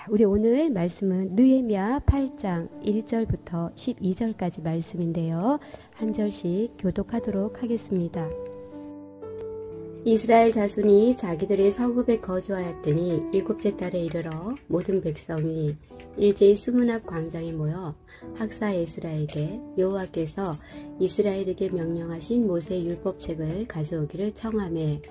우리 오늘 말씀은 느헤미야 8장 1절부터 12절까지 말씀인데요. 한 절씩 교독하도록 하겠습니다. 이스라엘 자손이 자기들의 성읍에 거주하였더니 일곱째 달에 이르러 모든 백성이 일제히 수문 앞 광장에 모여 학사 에스라에게 여호와께서 이스라엘에게 명령하신 모세의 율법책을 가져오기를 청하매,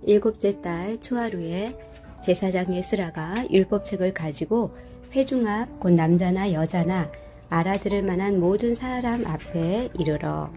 일곱째 달 초하루에 제사장 에스라가 율법책을 가지고 회중 앞 곧 남자나 여자나 알아들을 만한 모든 사람 앞에 이르러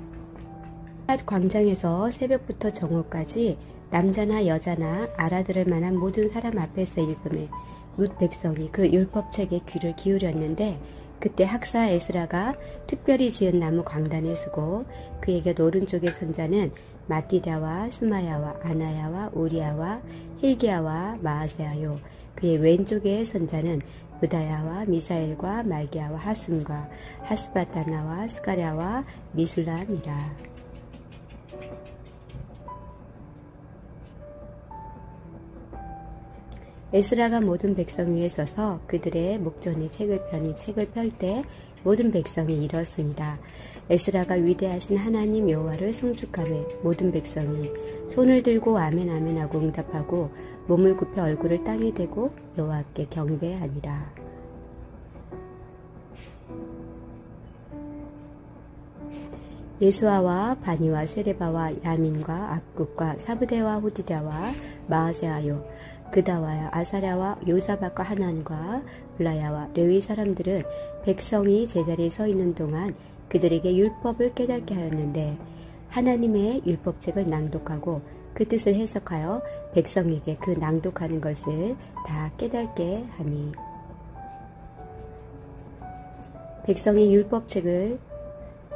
광장에서 새벽부터 정오까지 남자나 여자나 알아들을 만한 모든 사람 앞에서 읽음에 뭇 백성이 그 율법책에 귀를 기울였는데, 그때 학사 에스라가 특별히 지은 나무 광단에 서고 그에게 오른쪽에 선 자는 마띠다와 스마야와 아나야와 우리야와 힐기야와 마아세야요, 그의 왼쪽에 선 자는 브다야와 미사엘과 말기야와 하숨과 하스바타나와 스가랴와 미술람이라. 에스라가 모든 백성 위에 서서 그들의 목전에 책을 펴니 책을 펼 때 모든 백성이 일었으니라. 에스라가 위대하신 하나님 여호와를 송축하며 모든 백성이 손을 들고 아멘 아멘 하고 응답하고 몸을 굽혀 얼굴을 땅에 대고 여호와께 경배하니라. 예수아와 바니와 세레바와 야민과 압국과 사브대와 호디다와 마아세아요, 그다와야 아사랴와 요사박과 하난과 블라야와 레위 사람들은 백성이 제자리에 서 있는 동안 그들에게 율법을 깨닫게 하였는데, 하나님의 율법책을 낭독하고 그 뜻을 해석하여 백성에게 그 낭독하는 것을 다 깨닫게 하니, 백성이 율법책을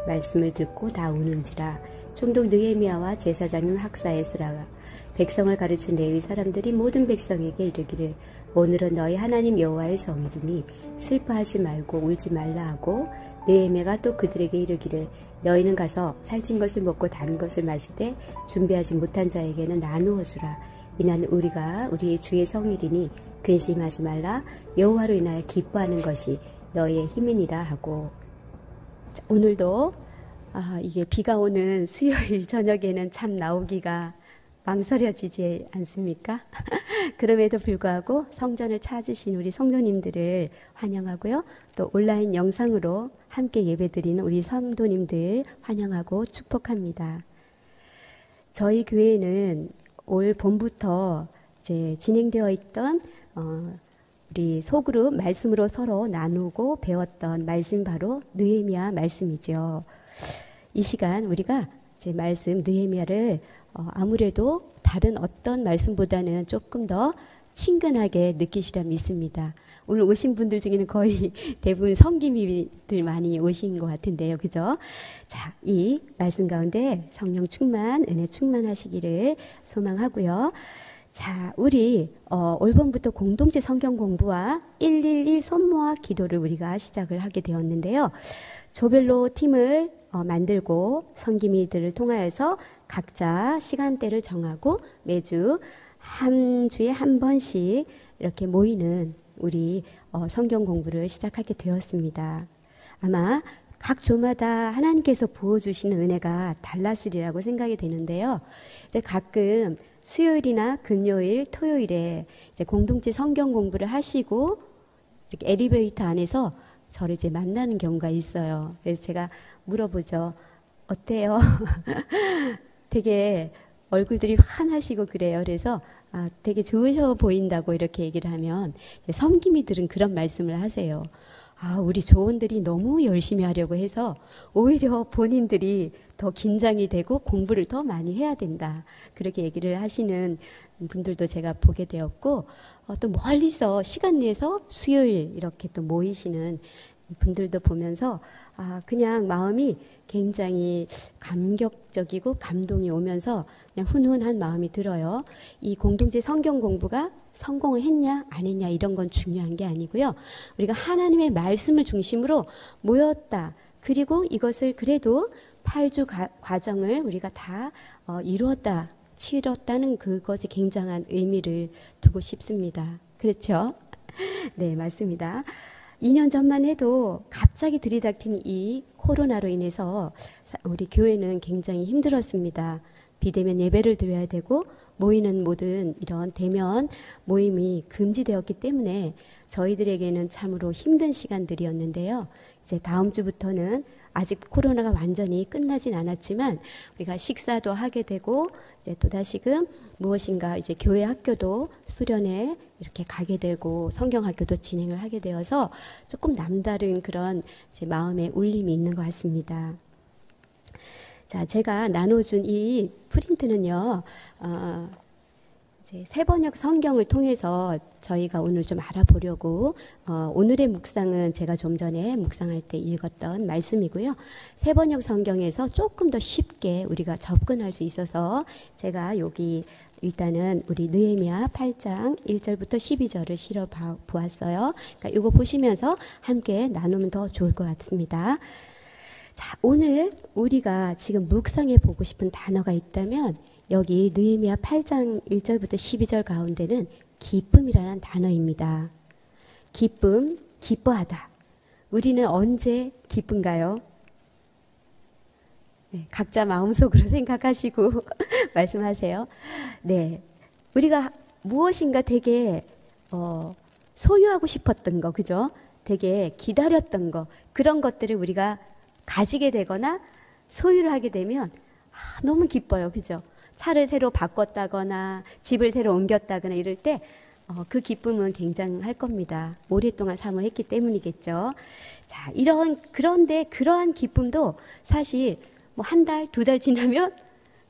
말씀을 듣고 다 우는지라. 총독 느헤미야와 제사장인 학사 에스라가 백성을 가르친 레위 사람들이 모든 백성에게 이르기를, 오늘은 너희 하나님 여호와의 성일이니 슬퍼하지 말고 울지 말라 하고, 느헤미야가 또 그들에게 이르기를, 너희는 가서 살찐 것을 먹고 단 것을 마시되 준비하지 못한 자에게는 나누어 주라. 이는 우리가 우리의 주의 성일이니 근심하지 말라. 여호와로 인하여 기뻐하는 것이 너희의 힘이니라 하고. 자, 오늘도 이게 비가 오는 수요일 저녁에는 참 나오기가 망설여지지 않습니까? 그럼에도 불구하고 성전을 찾으신 우리 성도님들을 환영하고요. 또 온라인 영상으로 함께 예배드리는 우리 성도님들 환영하고 축복합니다. 저희 교회는 올 봄부터 이제 진행되어 있던 우리 소그룹 말씀으로 서로 나누고 배웠던 말씀, 바로 느헤미야 말씀이죠. 이 시간 우리가 제 말씀 느헤미야를 아무래도 다른 어떤 말씀보다는 조금 더 친근하게 느끼시라 믿습니다. 오늘 오신 분들 중에는 거의 대부분 성김이들 많이 오신 것 같은데요. 그죠? 자, 이 말씀 가운데 성령 충만, 은혜 충만하시기를 소망하고요. 자, 우리 올 봄부터 공동체 성경 공부와 111 손모아 기도를 우리가 시작을 하게 되었는데요. 조별로 팀을 만들고 성김이들을 통하여서 각자 시간대를 정하고 매주 한 주에 한 번씩 이렇게 모이는 우리 성경 공부를 시작하게 되었습니다. 아마 각 조마다 하나님께서 부어주시는 은혜가 달랐으리라고 생각이 되는데요. 이제 가끔 수요일이나 금요일, 토요일에 이제 공동체 성경 공부를 하시고 이렇게 엘리베이터 안에서 저를 이제 만나는 경우가 있어요. 그래서 제가 물어보죠. 어때요? 되게 얼굴들이 환하시고 그래요. 그래서 되게 좋으셔 보인다고 이렇게 얘기를 하면 섬김이들은 그런 말씀을 하세요. 우리 조원들이 너무 열심히 하려고 해서 오히려 본인들이 더 긴장이 되고 공부를 더 많이 해야 된다. 그렇게 얘기를 하시는 분들도 제가 보게 되었고, 또 멀리서 시간 내서 수요일 이렇게 또 모이시는 분들도 보면서 그냥 마음이 굉장히 감격적이고 감동이 오면서 그냥 훈훈한 마음이 들어요. 이 공동체 성경 공부가 성공을 했냐 안 했냐 이런 건 중요한 게 아니고요. 우리가 하나님의 말씀을 중심으로 모였다. 그리고 이것을 그래도 8주 과정을 우리가 다 이루었다, 치렀다는 그것에 굉장한 의미를 두고 싶습니다. 그렇죠? 네, 맞습니다. 2년 전만 해도 갑자기 들이닥친 이 코로나로 인해서 우리 교회는 굉장히 힘들었습니다. 비대면 예배를 드려야 되고 모이는 모든 이런 대면 모임이 금지되었기 때문에 저희들에게는 참으로 힘든 시간들이었는데요. 이제 다음 주부터는 아직 코로나가 완전히 끝나진 않았지만 우리가 식사도 하게 되고 이제 또다시금 무엇인가 이제 교회 학교도 수련회 이렇게 가게 되고 성경 학교도 진행을 하게 되어서 조금 남다른 그런 이제 마음의 울림이 있는 것 같습니다. 자, 제가 나눠준 이 프린트는요, 이제 세번역 성경을 통해서 저희가 오늘 좀 알아보려고 오늘의 묵상은 제가 좀 전에 묵상할 때 읽었던 말씀이고요. 세번역 성경에서 조금 더 쉽게 우리가 접근할 수 있어서 제가 여기 일단은 우리 느헤미야 8장 1절부터 12절을 실어 보았어요. 그러니까 이거 보시면서 함께 나누면 더 좋을 것 같습니다. 자, 오늘 우리가 지금 묵상해 보고 싶은 단어가 있다면 여기 느헤미야 8장 1절부터 12절 가운데는 기쁨이라는 단어입니다. 기쁨, 기뻐하다. 우리는 언제 기쁜가요? 네, 각자 마음속으로 생각하시고 말씀하세요. 네, 우리가 무엇인가 되게 소유하고 싶었던 거, 그죠? 되게 기다렸던 거, 그런 것들을 우리가 가지게 되거나 소유를 하게 되면 너무 기뻐요. 그죠? 차를 새로 바꿨다거나 집을 새로 옮겼다거나 이럴 때 그 기쁨은 굉장할 겁니다. 오랫동안 사모했기 때문이겠죠. 자, 그런데 그러한 기쁨도 사실 뭐 한 달, 두 달 지나면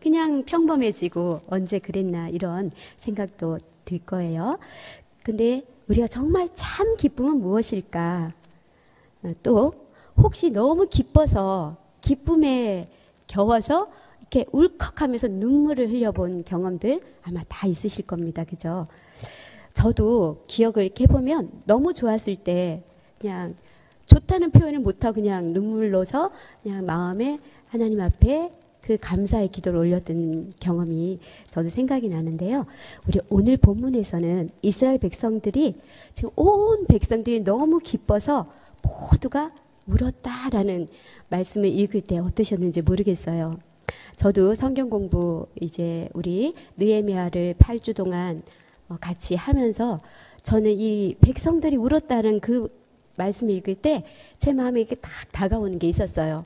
그냥 평범해지고 언제 그랬나 이런 생각도 들 거예요. 근데 우리가 정말 참 기쁨은 무엇일까? 또 혹시 너무 기뻐서 기쁨에 겨워서 이렇게 울컥하면서 눈물을 흘려본 경험들 아마 다 있으실 겁니다. 그죠? 저도 기억을 이렇게 해보면 너무 좋았을 때 그냥 좋다는 표현을 못하고 그냥 눈물로서 그냥 마음에 하나님 앞에 그 감사의 기도를 올렸던 경험이 저도 생각이 나는데요. 우리 오늘 본문에서는 이스라엘 백성들이 지금 온 백성들이 너무 기뻐서 모두가 울었다라는 말씀을 읽을 때 어떠셨는지 모르겠어요. 저도 성경 공부 이제 우리 느헤미야를 8주 동안 같이 하면서 저는 이 백성들이 울었다는 그 말씀을 읽을 때 제 마음에 이렇게 딱 다가오는 게 있었어요.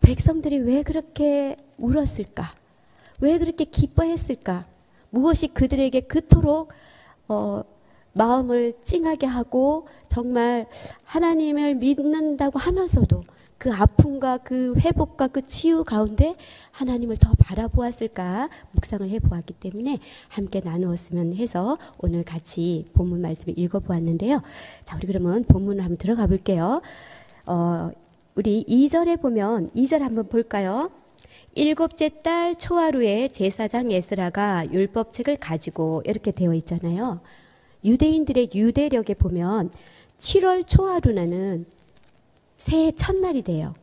백성들이 왜 그렇게 울었을까? 왜 그렇게 기뻐했을까? 무엇이 그들에게 그토록 마음을 찡하게 하고 정말 하나님을 믿는다고 하면서도 그 아픔과 그 회복과 그 치유 가운데 하나님을 더 바라보았을까 묵상을 해보았기 때문에 함께 나누었으면 해서 오늘 같이 본문 말씀을 읽어보았는데요. 자, 우리 그러면 본문을 한번 들어가 볼게요. 우리 2절에 보면 2절 한번 볼까요? 일곱째 달 초하루에 제사장 에스라가 율법책을 가지고 이렇게 되어 있잖아요. 유대인들의 유대력에 보면 7월 초하루는 새해 첫날이 돼요.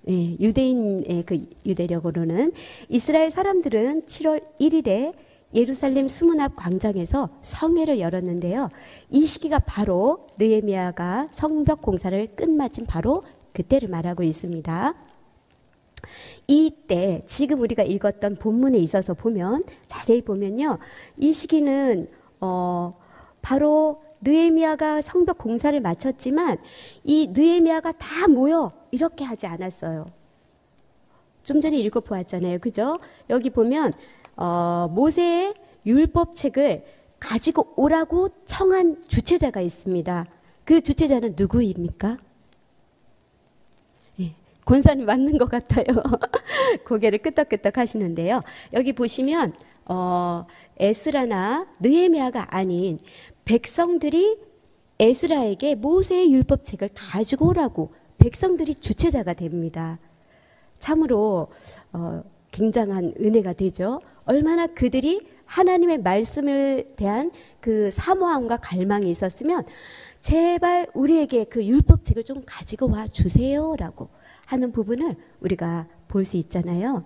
네, 유대인의 그 유대력으로는 이스라엘 사람들은 7월 1일에 예루살렘 수문 앞 광장에서 성회를 열었는데요. 이 시기가 바로 느헤미야가 성벽 공사를 끝마친 바로 그때를 말하고 있습니다. 이때 지금 우리가 읽었던 본문에 있어서 보면 자세히 보면요. 이 시기는 바로 느헤미야가 성벽 공사를 마쳤지만 이 느헤미야가 다 모여 이렇게 하지 않았어요. 좀 전에 읽어보았잖아요. 그죠? 여기 보면 모세의 율법책을 가지고 오라고 청한 주체자가 있습니다. 그 주체자는 누구입니까? 예, 권사님 맞는 것 같아요. 고개를 끄덕끄덕 하시는데요. 여기 보시면 에스라나 느헤미야가 아닌 백성들이 에스라에게 모세의 율법책을 가지고 오라고 백성들이 주체자가 됩니다. 참으로 굉장한 은혜가 되죠. 얼마나 그들이 하나님의 말씀을 대한 그 사모함과 갈망이 있었으면 제발 우리에게 그 율법책을 좀 가지고 와 주세요라고 하는 부분을 우리가 볼 수 있잖아요.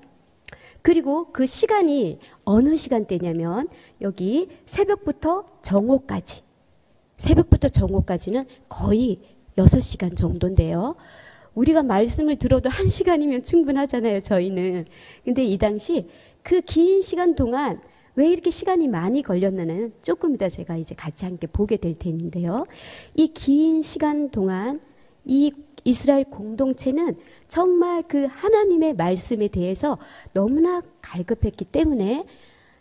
그리고 그 시간이 어느 시간대냐면 여기 새벽부터 정오까지 새벽부터 정오까지는 거의 6시간 정도인데요. 우리가 말씀을 들어도 1시간이면 충분하잖아요, 저희는. 근데 이 당시 그 긴 시간 동안 왜 이렇게 시간이 많이 걸렸나는 조금 이따 제가 이제 같이 함께 보게 될 텐데요. 이 긴 시간 동안 이 이스라엘 공동체는 정말 그 하나님의 말씀에 대해서 너무나 갈급했기 때문에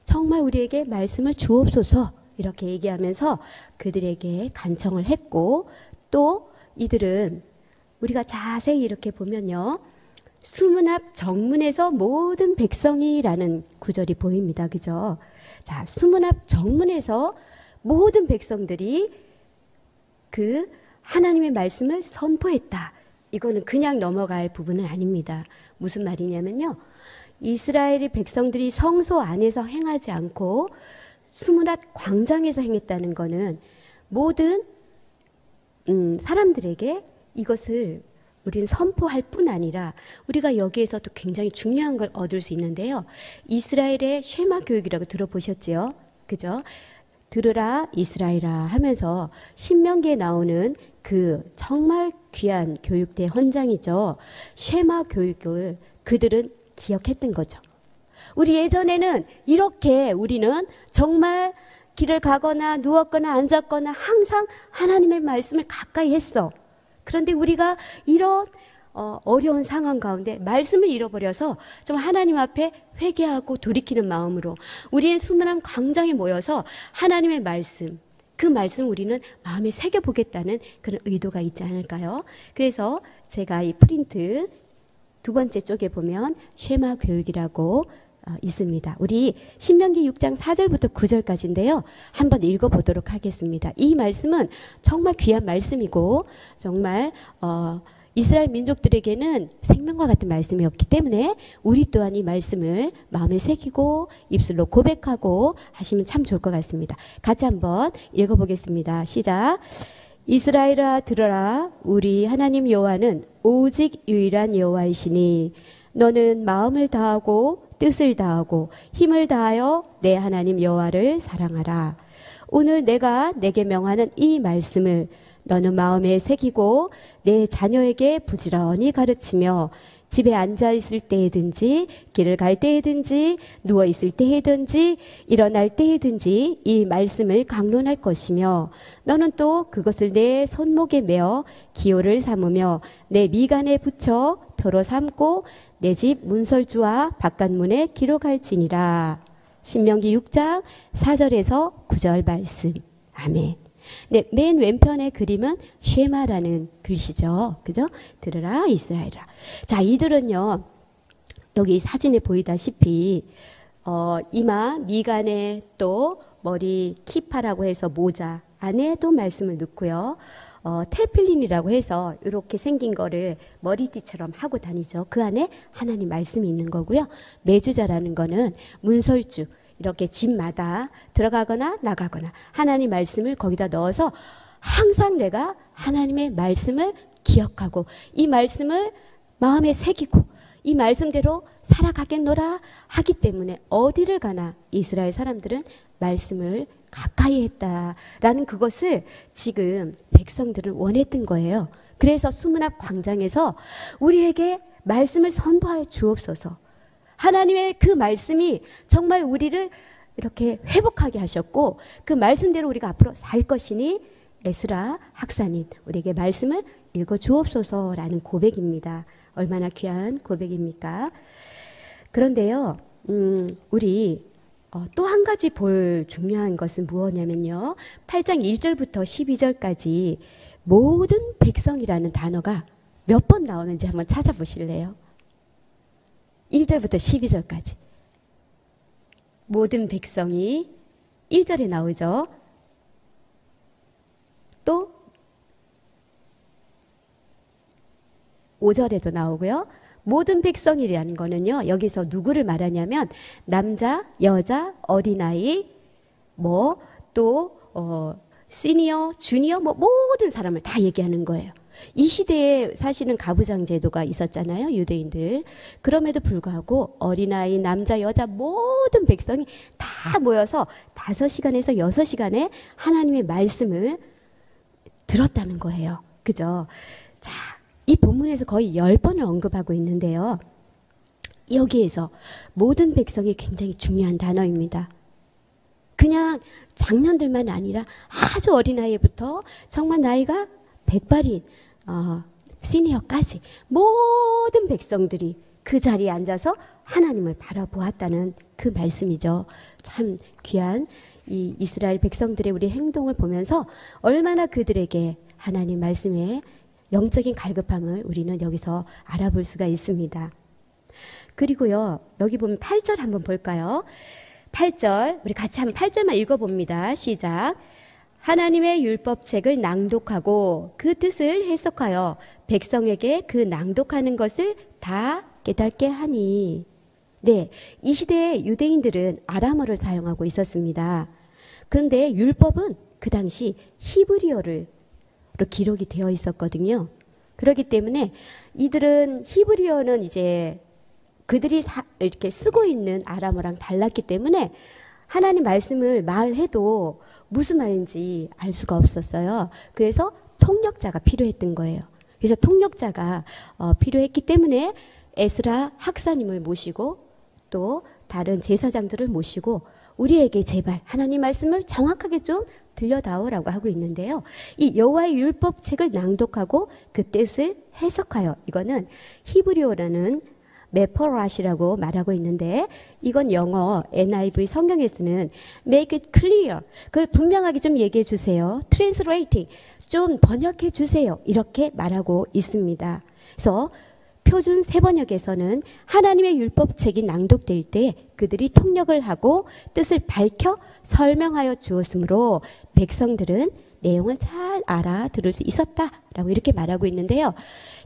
정말 우리에게 말씀을 주옵소서 이렇게 얘기하면서 그들에게 간청을 했고, 또 이들은 우리가 자세히 이렇게 보면요, 수문 앞 정문에서 모든 백성이라는 구절이 보입니다. 그죠? 자, 수문 앞 정문에서 모든 백성들이 그 하나님의 말씀을 선포했다. 이거는 그냥 넘어갈 부분은 아닙니다. 무슨 말이냐면요, 이스라엘의 백성들이 성소 안에서 행하지 않고 수문 앞 광장에서 행했다는 거는 모든 사람들에게 이것을 우리는 선포할 뿐 아니라 우리가 여기에서도 굉장히 중요한 걸 얻을 수 있는데요. 이스라엘의 쉐마 교육이라고 들어보셨지요? 그죠? 들으라 이스라엘아 하면서 신명기에 나오는 그 정말 귀한 교육대 헌장이죠. 쉐마 교육을 그들은 기억했던 거죠. 우리 예전에는 이렇게 우리는 정말 길을 가거나 누웠거나 앉았거나 항상 하나님의 말씀을 가까이 했어. 그런데 우리가 이런 어려운 상황 가운데 말씀을 잃어버려서 좀 하나님 앞에 회개하고 돌이키는 마음으로 우리는 수문암 광장에 모여서 하나님의 말씀, 그 말씀을 우리는 마음에 새겨보겠다는 그런 의도가 있지 않을까요? 그래서 제가 이 프린트 두 번째 쪽에 보면 쉐마 교육이라고 있습니다. 우리 신명기 6장 4절부터 9절까지인데요. 한번 읽어보도록 하겠습니다. 이 말씀은 정말 귀한 말씀이고 정말 이스라엘 민족들에게는 생명과 같은 말씀이었기 때문에 우리 또한 이 말씀을 마음에 새기고 입술로 고백하고 하시면 참 좋을 것 같습니다. 같이 한번 읽어보겠습니다. 시작. 이스라엘아 들어라. 우리 하나님 여호와는 오직 유일한 여호와이시니 너는 마음을 다하고 뜻을 다하고 힘을 다하여 내 하나님 여호와를 사랑하라. 오늘 내가 내게 명하는 이 말씀을 너는 마음에 새기고 내 자녀에게 부지런히 가르치며 집에 앉아 있을 때에든지 길을 갈 때에든지 누워 있을 때에든지 일어날 때에든지 이 말씀을 강론할 것이며 너는 또 그것을 내 손목에 메어 기호를 삼으며 내 미간에 붙여 표로 삼고 내 집 문설주와 바깥문에 기록할지니라. 신명기 6장 4절에서 9절 말씀. 아멘. 네, 맨 왼편의 그림은 쉐마라는 글씨죠. 그죠? 들으라 이스라엘아. 자, 이들은요, 여기 사진에 보이다시피 이마, 미간에 또 머리 키파라고 해서 모자 안에도 말씀을 넣고요. 테플린이라고 해서 이렇게 생긴 거를 머리띠처럼 하고 다니죠. 그 안에 하나님 말씀이 있는 거고요. 메주자라는 거는 문설주, 이렇게 집마다 들어가거나 나가거나 하나님 말씀을 거기다 넣어서 항상 내가 하나님의 말씀을 기억하고 이 말씀을 마음에 새기고 이 말씀대로 살아가겠노라 하기 때문에 어디를 가나 이스라엘 사람들은 말씀을 가까이 했다라는 그것을 지금 백성들은 원했던 거예요. 그래서 수문 앞 광장에서 우리에게 말씀을 선포하여 주옵소서. 하나님의 그 말씀이 정말 우리를 이렇게 회복하게 하셨고 그 말씀대로 우리가 앞으로 살 것이니 에스라 학사님 우리에게 말씀을 읽어 주옵소서라는 고백입니다. 얼마나 귀한 고백입니까? 그런데요, 우리 또 한 가지 볼 중요한 것은 무엇이냐면요. 8장 1절부터 12절까지 모든 백성이라는 단어가 몇 번 나오는지 한번 찾아보실래요? 1절부터 12절까지. 모든 백성이 1절에 나오죠. 또 5절에도 나오고요. 모든 백성이라는 거는요. 여기서 누구를 말하냐면 남자, 여자, 어린아이, 또 시니어, 주니어 모든 사람을 다 얘기하는 거예요. 이 시대에 사실은 가부장 제도가 있었잖아요. 유대인들. 그럼에도 불구하고 어린아이, 남자, 여자 모든 백성이 다 모여서 5시간에서 6시간의 하나님의 말씀을 들었다는 거예요. 그죠? 자, 이 본문에서 거의 10번을 언급하고 있는데요. 여기에서 모든 백성이 굉장히 중요한 단어입니다. 그냥 장년들만 아니라 아주 어린아이부터 정말 나이가 백발인 시니어까지 모든 백성들이 그 자리에 앉아서 하나님을 바라보았다는 그 말씀이죠. 참 귀한 이 이스라엘 백성들의 우리 행동을 보면서 얼마나 그들에게 하나님 말씀의 영적인 갈급함을 우리는 여기서 알아볼 수가 있습니다. 그리고요, 여기 보면 8절 한번 볼까요? 8절, 우리 같이 한번 8절만 읽어봅니다. 시작. 하나님의 율법책을 낭독하고 그 뜻을 해석하여 백성에게 그 낭독하는 것을 다 깨닫게 하니. 네, 이 시대에 유대인들은 아람어를 사용하고 있었습니다. 그런데 율법은 그 당시 히브리어로 기록이 되어 있었거든요. 그렇기 때문에 이들은 히브리어는 이제 그들이 이렇게 쓰고 있는 아람어랑 달랐기 때문에 하나님 말씀을 말해도 무슨 말인지 알 수가 없었어요. 그래서 통역자가 필요했던 거예요. 그래서 통역자가 필요했기 때문에 에스라 학사님을 모시고 또 다른 제사장들을 모시고 우리에게 제발 하나님 말씀을 정확하게 좀 들려다오라고 하고 있는데요. 이 여호와의 율법책을 낭독하고 그 뜻을 해석하여, 이거는 히브리어라는 메퍼라시라고 말하고 있는데, 이건 영어 NIV 성경에 쓰는 make it clear, 그걸 분명하게 좀 얘기해 주세요. translating, 좀 번역해 주세요. 이렇게 말하고 있습니다. 그래서 표준 세번역에서는 하나님의 율법책이 낭독될 때 그들이 통역을 하고 뜻을 밝혀 설명하여 주었으므로 백성들은 내용을 잘 알아들을 수 있었다라고 이렇게 말하고 있는데요.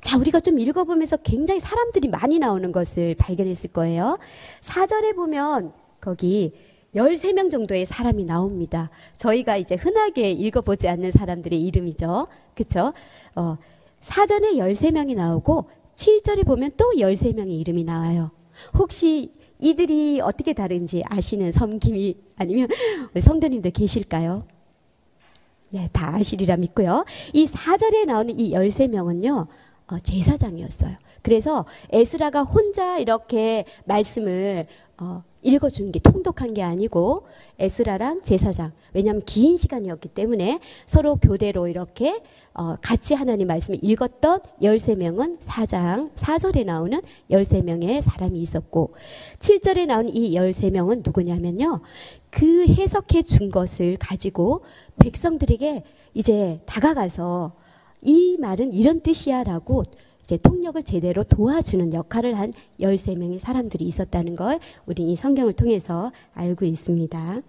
자, 우리가 좀 읽어보면서 굉장히 사람들이 많이 나오는 것을 발견했을 거예요. 4절에 보면 거기 13명 정도의 사람이 나옵니다. 저희가 이제 흔하게 읽어보지 않는 사람들의 이름이죠. 그쵸? 4절에 13명이 나오고 7절에 보면 또 13명의 이름이 나와요. 혹시 이들이 어떻게 다른지 아시는 섬김이 아니면 성도님들 계실까요? 네, 다 아시리라 믿고요. 이 4절에 나오는 이 13명은요. 제사장이었어요. 그래서 에스라가 혼자 이렇게 말씀을 읽어주는 게 통독한 게 아니고 에스라랑 제사장, 왜냐하면 긴 시간이었기 때문에 서로 교대로 이렇게 같이 하나님 말씀을 읽었던 13명은 4절에 나오는 13명의 사람이 있었고, 7절에 나오는 이 13명은 누구냐면요, 그 해석해 준 것을 가지고 백성들에게 이제 다가가서 이 말은 이런 뜻이야 라고 이제 통역을 제대로 도와주는 역할을 한 13명의 사람들이 있었다는 걸 우리 이 성경을 통해서 알고 있습니다.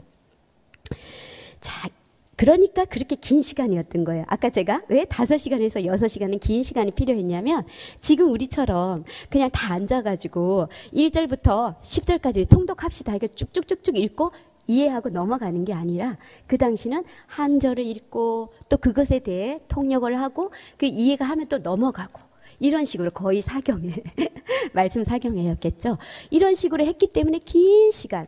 자, 그러니까 그렇게 긴 시간이었던 거예요. 아까 제가 왜 5시간에서 6시간은 긴 시간이 필요했냐면, 지금 우리처럼 그냥 다 앉아가지고 1절부터 10절까지 통독합시다 이렇게 쭉쭉쭉쭉 읽고 이해하고 넘어가는 게 아니라, 그 당시는 한 절을 읽고 또 그것에 대해 통역을 하고 그 이해가 하면 또 넘어가고, 이런 식으로 거의 사경에 말씀 사경회였겠죠. 이런 식으로 했기 때문에 긴 시간,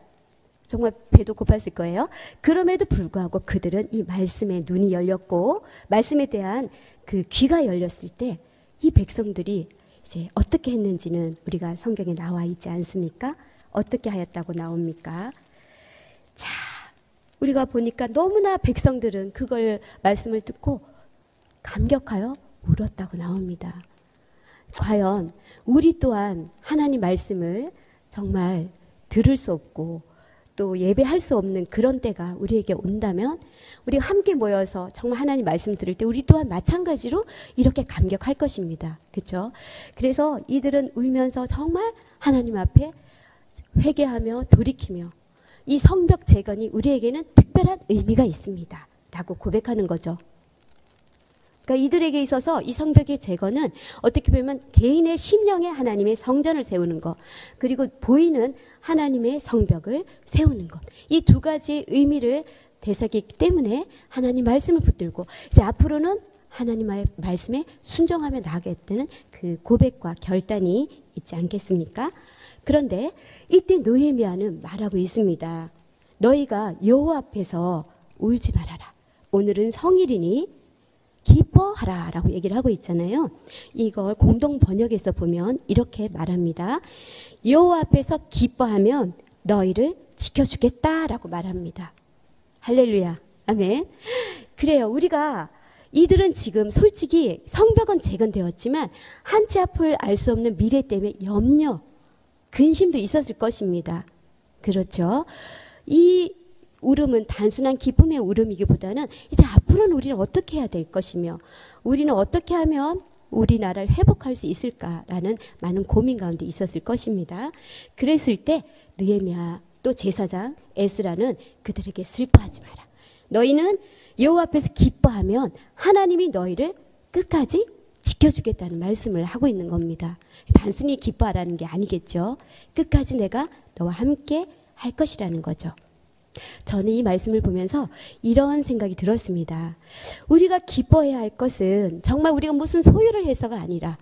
정말 배도 고팠을 거예요. 그럼에도 불구하고 그들은 이 말씀에 눈이 열렸고 말씀에 대한 그 귀가 열렸을 때 이 백성들이 이제 어떻게 했는지는 우리가 성경에 나와 있지 않습니까? 어떻게 하였다고 나옵니까? 자, 우리가 보니까 너무나 백성들은 그걸 말씀을 듣고 감격하여 울었다고 나옵니다. 과연 우리 또한 하나님 말씀을 정말 들을 수 없고 또 예배할 수 없는 그런 때가 우리에게 온다면, 우리가 함께 모여서 정말 하나님 말씀 들을 때 우리 또한 마찬가지로 이렇게 감격할 것입니다. 그렇죠? 그래서 이들은 울면서 정말 하나님 앞에 회개하며 돌이키며 이 성벽 재건이 우리에게는 특별한 의미가 있습니다 라고 고백하는 거죠. 그러니까 이들에게 있어서 이 성벽의 재건은 어떻게 보면 개인의 심령에 하나님의 성전을 세우는 것, 그리고 보이는 하나님의 성벽을 세우는 것, 이 두 가지의 의미를 되새기기 때문에 하나님 말씀을 붙들고 이제 앞으로는 하나님의 말씀에 순종하며 나아가겠다는 그 고백과 결단이 있지 않겠습니까? 그런데 이때 느헤미야는 말하고 있습니다. 너희가 여호와 앞에서 울지 말아라. 오늘은 성일이니 기뻐하라 라고 얘기를 하고 있잖아요. 이걸 공동 번역에서 보면 이렇게 말합니다. 여호와 앞에서 기뻐하면 너희를 지켜주겠다 라고 말합니다. 할렐루야. 아멘. 그래요. 우리가 이들은 지금 솔직히 성벽은 재건되었지만 한 치 앞을 알 수 없는 미래 때문에 염려, 근심도 있었을 것입니다. 그렇죠. 이 울음은 단순한 기쁨의 울음이기보다는 이제 앞으로는 우리는 어떻게 해야 될 것이며 우리는 어떻게 하면 우리나라를 회복할 수 있을까라는 많은 고민 가운데 있었을 것입니다. 그랬을 때 느헤미야 또 제사장 에스라는 그들에게 슬퍼하지 마라. 너희는 여호와 앞에서 기뻐하면 하나님이 너희를 끝까지 지켜주겠다는 말씀을 하고 있는 겁니다. 단순히 기뻐하라는 게 아니겠죠. 끝까지 내가 너와 함께 할 것이라는 거죠. 저는 이 말씀을 보면서 이런 생각이 들었습니다. 우리가 기뻐해야 할 것은 정말 우리가 무슨 소유를 해서가 아니라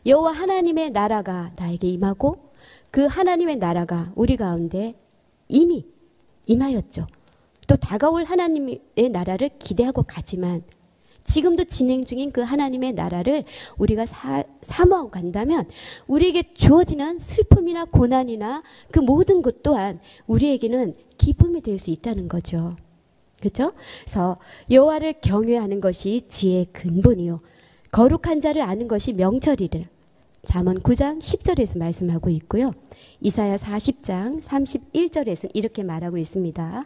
여호와 하나님의 나라가 나에게 임하고 그 하나님의 나라가 우리 가운데 이미 임하였죠. 또 다가올 하나님의 나라를 기대하고 가지만 지금도 진행 중인 그 하나님의 나라를 우리가 사모하고 간다면 우리에게 주어지는 슬픔이나 고난이나 그 모든 것 또한 우리에게는 기쁨이 될 수 있다는 거죠. 그렇죠? 그래서 여호와를 경외하는 것이 지혜의 근본이요 거룩한 자를 아는 것이 명철이라. 잠언 9장 10절에서 말씀하고 있고요. 이사야 40장 31절에서 이렇게 말하고 있습니다.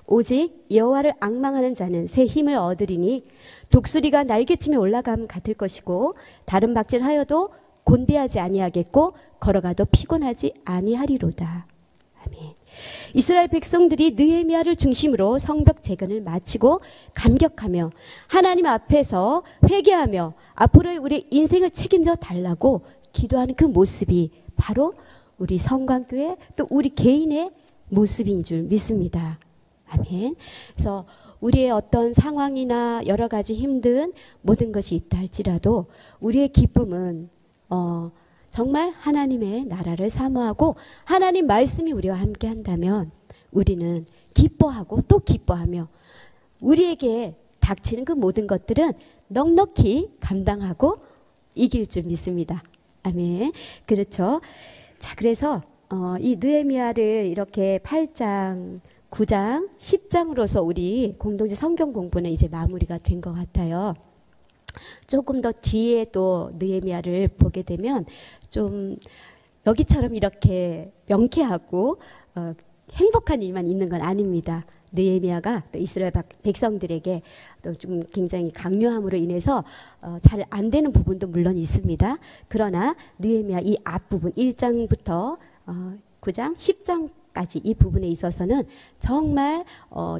오직 여호와를 앙망하는 자는 새 힘을 얻으리니 독수리가 날개치며 올라감 같을 것이고 다른 박질하여도 곤비하지 아니하겠고 걸어가도 피곤하지 아니하리로다. 아멘. 이스라엘 백성들이 느헤미야를 중심으로 성벽 재건을 마치고 감격하며 하나님 앞에서 회개하며 앞으로의 우리 인생을 책임져 달라고 기도하는 그 모습이 바로 우리 성광교회 또 우리 개인의 모습인 줄 믿습니다. 아멘. 그래서 우리의 어떤 상황이나 여러 가지 힘든 모든 것이 있다 할지라도 우리의 기쁨은 정말 하나님의 나라를 사모하고 하나님 말씀이 우리와 함께 한다면 우리는 기뻐하고 또 기뻐하며 우리에게 닥치는 그 모든 것들은 넉넉히 감당하고 이길 줄 믿습니다. 아멘. 그렇죠. 자, 그래서 이 느헤미야를 이렇게 8장 9장, 10장으로서 우리 공동체 성경 공부는 이제 마무리가 된 것 같아요. 조금 더 뒤에 또 느헤미야를 보게 되면 좀 여기처럼 이렇게 명쾌하고 행복한 일만 있는 건 아닙니다. 느헤미야가 또 이스라엘 백성들에게 또 좀 굉장히 강요함으로 인해서 잘 안 되는 부분도 물론 있습니다. 그러나 느헤미야 이 앞부분 1장부터 9장, 10장까지 이 부분에 있어서는 정말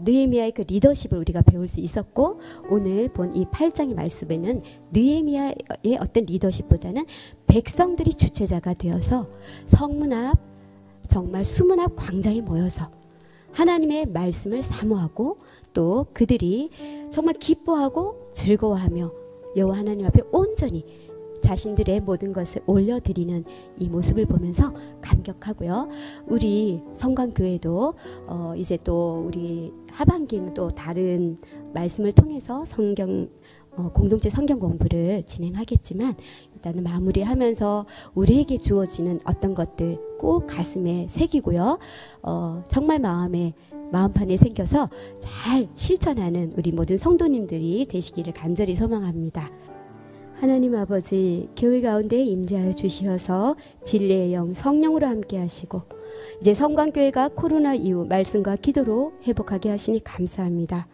느헤미야의 그 리더십을 우리가 배울 수 있었고 오늘 본 이 8장의 말씀에는 느헤미야의 어떤 리더십보다는 백성들이 주체자가 되어서 성문 앞 정말 수문 앞 광장에 모여서 하나님의 말씀을 사모하고 또 그들이 정말 기뻐하고 즐거워하며 여호와 하나님 앞에 온전히 자신들의 모든 것을 올려드리는 이 모습을 보면서 감격하고요. 우리 성광교회도 이제 또 우리 하반기는 또 다른 말씀을 통해서 공동체 성경 공부를 진행하겠지만 일단은 마무리하면서 우리에게 주어지는 어떤 것들 꼭 가슴에 새기고요. 정말 마음판에 생겨서 잘 실천하는 우리 모든 성도님들이 되시기를 간절히 소망합니다. 하나님 아버지, 교회 가운데 임재하여 주시어서 진리의 영 성령으로 함께 하시고 이제 성광교회가 코로나 이후 말씀과 기도로 회복하게 하시니 감사합니다.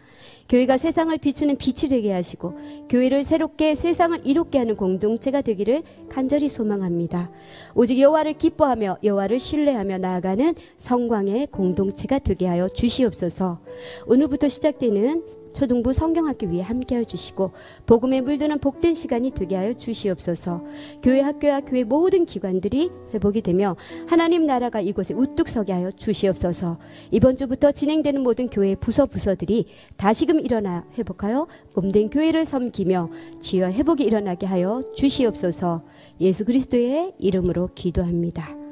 교회가 세상을 비추는 빛이 되게 하시고 교회를 새롭게 세상을 이롭게 하는 공동체가 되기를 간절히 소망합니다. 오직 여호와를 기뻐하며 여호와를 신뢰하며 나아가는 성광의 공동체가 되게 하여 주시옵소서. 오늘부터 시작되는 초등부 성경학교 위에 함께하여 주시고 복음에 물드는 복된 시간이 되게 하여 주시옵소서. 교회 학교와 교회 모든 기관들이 회복이 되며 하나님 나라가 이곳에 우뚝 서게 하여 주시옵소서. 이번 주부터 진행되는 모든 교회 부서들이 다시금 일어나 회복하여 몸된 교회를 섬기며 지혜와 회복이 일어나게 하여 주시옵소서. 예수 그리스도의 이름으로 기도합니다.